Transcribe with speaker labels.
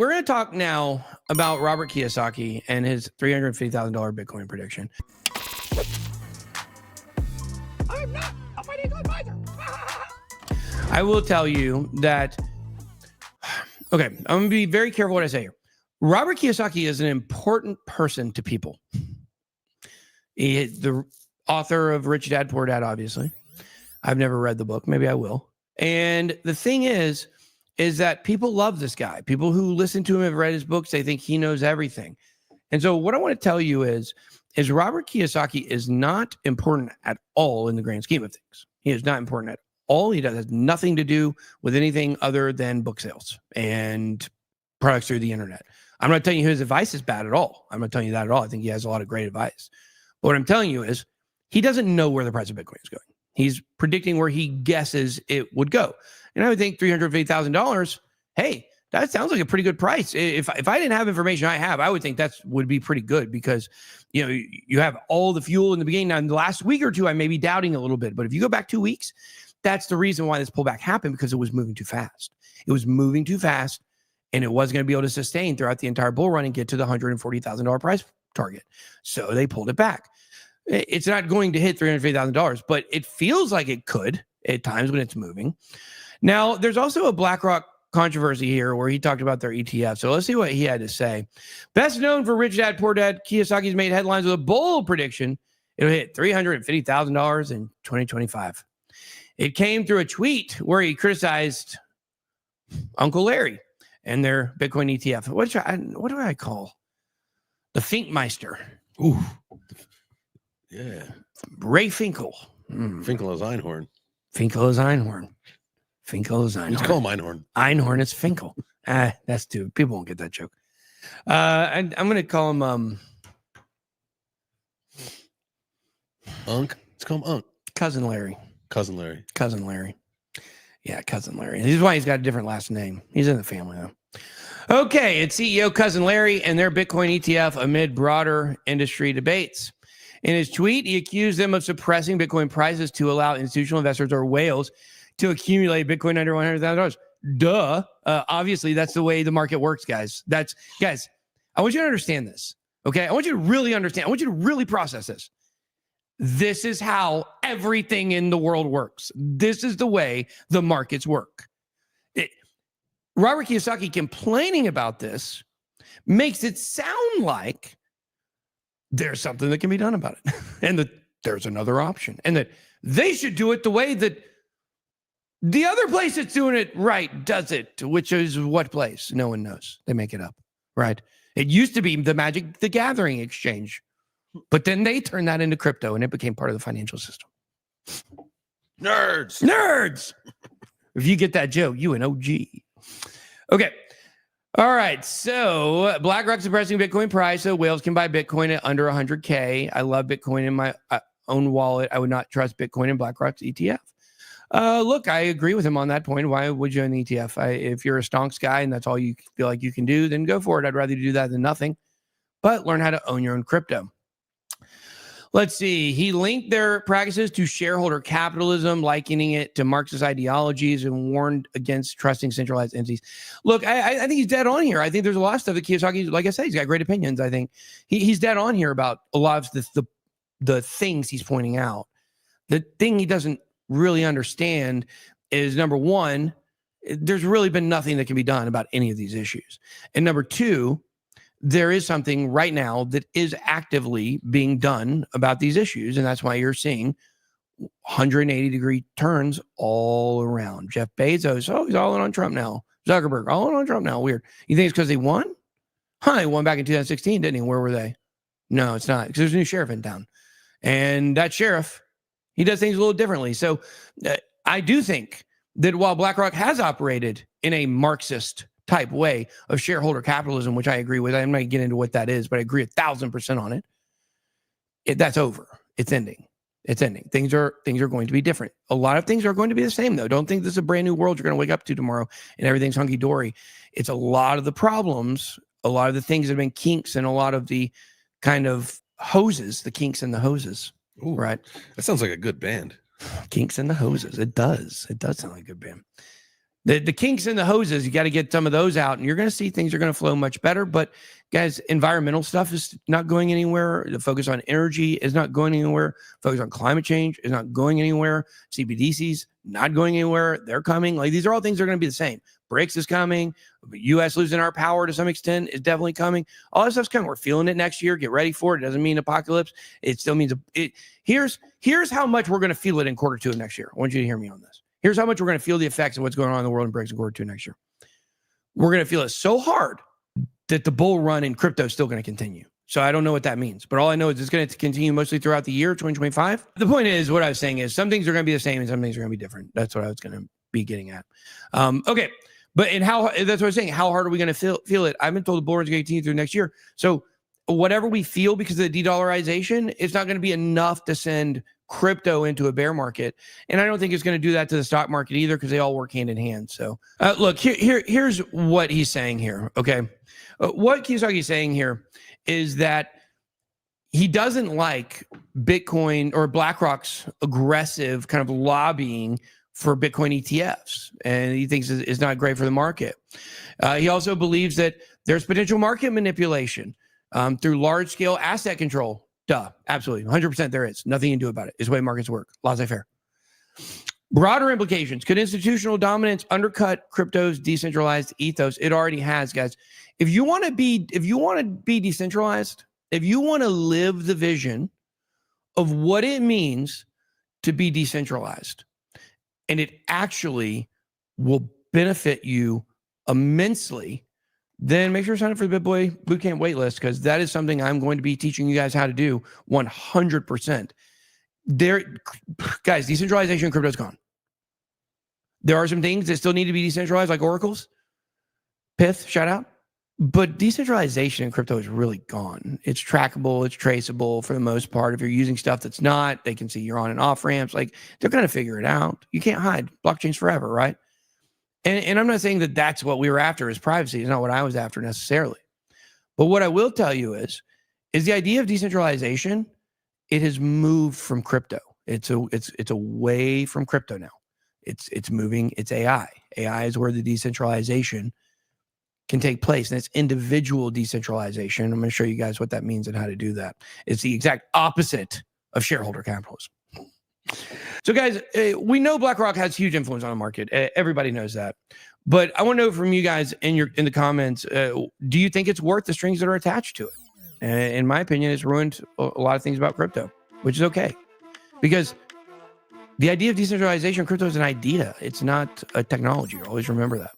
Speaker 1: we're going to talk now about Robert Kiyosaki and his $350,000 Bitcoin prediction. I'm not a financial advisor. I will tell you that, okay, I'm going to be very careful what I say here. Robert Kiyosaki is an important person to people. He is the author of Rich Dad, Poor Dad, obviously. I've never read the book. Maybe I will. And the thing is that people love this guy. People who listen to him have read his books. They think he knows everything. And so what I want to tell you is Robert Kiyosaki is not important at all in the grand scheme of things. He is not important at all. He has nothing to do with anything other than book sales and products through the internet. I'm not telling you his advice is bad at all. I'm not telling you that at all. I think he has a lot of great advice. But what I'm telling you is he doesn't know where the price of Bitcoin is going. He's predicting where he guesses it would go. And I would think $350,000, hey, that sounds like a pretty good price. If I didn't have information I have, I would think that would be pretty good because, you know, you have all the fuel in the beginning. Now, in the last week or two, I may be doubting a little bit. But if you go back 2 weeks, that's the reason why this pullback happened, because it was moving too fast. It was moving too fast, and it wasn't going to be able to sustain throughout the entire bull run and get to the $140,000 price target. So they pulled it back. It's not going to hit $350,000, but it feels like it could at times when it's moving. Now, there's also a BlackRock controversy here where he talked about their ETF. So let's see what he had to say. Best known for Rich Dad, Poor Dad, Kiyosaki's made headlines with a bold prediction. It'll hit $350,000 in 2025. It came through a tweet where he criticized Uncle Larry and their Bitcoin ETF. What do I call? The Finkmeister.
Speaker 2: Ooh. Yeah.
Speaker 1: Ray Finkel.
Speaker 2: Finkel is Einhorn.
Speaker 1: Finkel is Einhorn. Finkel is Einhorn.
Speaker 2: Let's call him Einhorn.
Speaker 1: Einhorn is Finkel. That's too. People won't get that joke. I'm going to call him
Speaker 2: Unc. Let's call him Unc.
Speaker 1: Cousin Larry.
Speaker 2: Cousin Larry.
Speaker 1: Cousin Larry. Yeah, Cousin Larry. This is why he's got a different last name. He's in the family, though. Okay, it's CEO Cousin Larry and their Bitcoin ETF amid broader industry debates. In his tweet, he accused them of suppressing Bitcoin prices to allow institutional investors or whales to accumulate Bitcoin under $100,000. Duh. Obviously, that's the way the market works, guys. Guys, I want you to understand this, okay? I want you to really understand. I want you to really process this. This is how everything in the world works. This is the way the markets work. Robert Kiyosaki complaining about this makes it sound like there's something that can be done about it and that there's another option and that they should do it the way that the other place that's doing it right does it, which is what place? No one knows. They make it up, right? It used to be the Magic the Gathering exchange, but then they turned that into crypto and it became part of the financial system. Nerds. If you get that joke, you an OG. Okay. All right. So BlackRock suppressing Bitcoin price so whales can buy Bitcoin at under 100K. I love Bitcoin in my own wallet. I would not trust Bitcoin in BlackRock's ETF. Look, I agree with him on that point. Why would you own the ETF? If you're a stonks guy and that's all you feel like you can do, then go for it. I'd rather do that than nothing. But learn how to own your own crypto. Let's see. He linked their practices to shareholder capitalism, likening it to Marxist ideologies, and warned against trusting centralized entities. Look, I think he's dead on here. I think there's a lot of stuff that Kiyosaki, like I said, he's got great opinions. I think he's dead on here about a lot of the things he's pointing out. The thing he doesn't really understand is, number one, there's really been nothing that can be done about any of these issues. And number two, there is something right now that is actively being done about these issues. And that's why you're seeing 180-degree turns all around. Jeff Bezos, he's all in on Trump now. Zuckerberg, all in on Trump now. Weird. You think it's because they won? He won back in 2016, didn't he? Where were they? No, it's not, because there's a new sheriff in town. And that sheriff, he does things a little differently. So I do think that while BlackRock has operated in a Marxist type way of shareholder capitalism, which I agree with. I'm not going to get into what that is, but I agree 1,000% on it. That's over. It's ending. It's ending. Things are going to be different. A lot of things are going to be the same, though. Don't think this is a brand new world you're going to wake up to tomorrow and everything's hunky-dory. It's a lot of the problems, a lot of the things that have been kinks, and a lot of the kind of hoses, the kinks and the hoses.
Speaker 2: Ooh, right? That sounds like a good band.
Speaker 1: Kinks and the Hoses. It does. It does sound like a good band. The kinks in the hoses, you got to get some of those out, and you're going to see things are going to flow much better. But guys, environmental stuff is not going anywhere. The focus on energy is not going anywhere. Focus on climate change is not going anywhere. CBDCs not going anywhere. They're coming. Like, these are all things that are going to be the same. BRICS is coming. U.S. losing our power to some extent is definitely coming. All this stuff's coming. We're feeling it next year. Get ready for it. It doesn't mean apocalypse. It still means here's how much we're going to feel it in quarter 2 of next year. I want you to hear me on this. Here's how much we're going to feel the effects of what's going on in the world in BRICS in quarter 2 next year. We're going to feel it so hard that the bull run in crypto is still going to continue. So I don't know what that means, but all I know is it's going to continue mostly throughout the year 2025. The point is, what I was saying is, some things are going to be the same and some things are going to be different. That's what I was going to be getting at. Okay. But that's what I was saying. How hard are we going to feel it? I've been told the bull run is going to continue through next year. So whatever we feel because of the de-dollarization, it's not going to be enough to send crypto into a bear market. And I don't think it's going to do that to the stock market either, because they all work hand in hand. So look, here's what he's saying here. Okay. What Kiyosaki is saying here is that he doesn't like Bitcoin or BlackRock's aggressive kind of lobbying for Bitcoin ETFs. And he thinks it's not great for the market. He also believes that there's potential market manipulation through large scale asset control. Duh, absolutely. 100% there is. Nothing you can do about it. It's the way markets work. Laissez-faire. Broader implications. Could institutional dominance undercut crypto's decentralized ethos? It already has, guys. If you want to be decentralized, if you want to live the vision of what it means to be decentralized, and it actually will benefit you immensely, then make sure to sign up for the BitBoy Bootcamp waitlist, because that is something I'm going to be teaching you guys how to do 100%. Guys, decentralization in crypto is gone. There are some things that still need to be decentralized, like oracles, Pith, shout out. But decentralization in crypto is really gone. It's trackable, it's traceable for the most part. If you're using stuff that's not, they can see you're on and off ramps. Like, they're going to figure it out. You can't hide. Blockchain's forever, right? And I'm not saying that that's what we were after, is privacy. It's not what I was after necessarily. But what I will tell you is the idea of decentralization, it has moved from crypto. It's away from crypto now. It's moving. It's AI. AI is where the decentralization can take place, and it's individual decentralization. I'm going to show you guys what that means and how to do that. It's the exact opposite of shareholder capitalism. So guys, we know BlackRock has huge influence on the market. Everybody knows that. But I want to know from you guys in the comments, do you think it's worth the strings that are attached to it? In my opinion, it's ruined a lot of things about crypto, which is okay. Because the idea of decentralization in crypto is an idea. It's not a technology. Always remember that.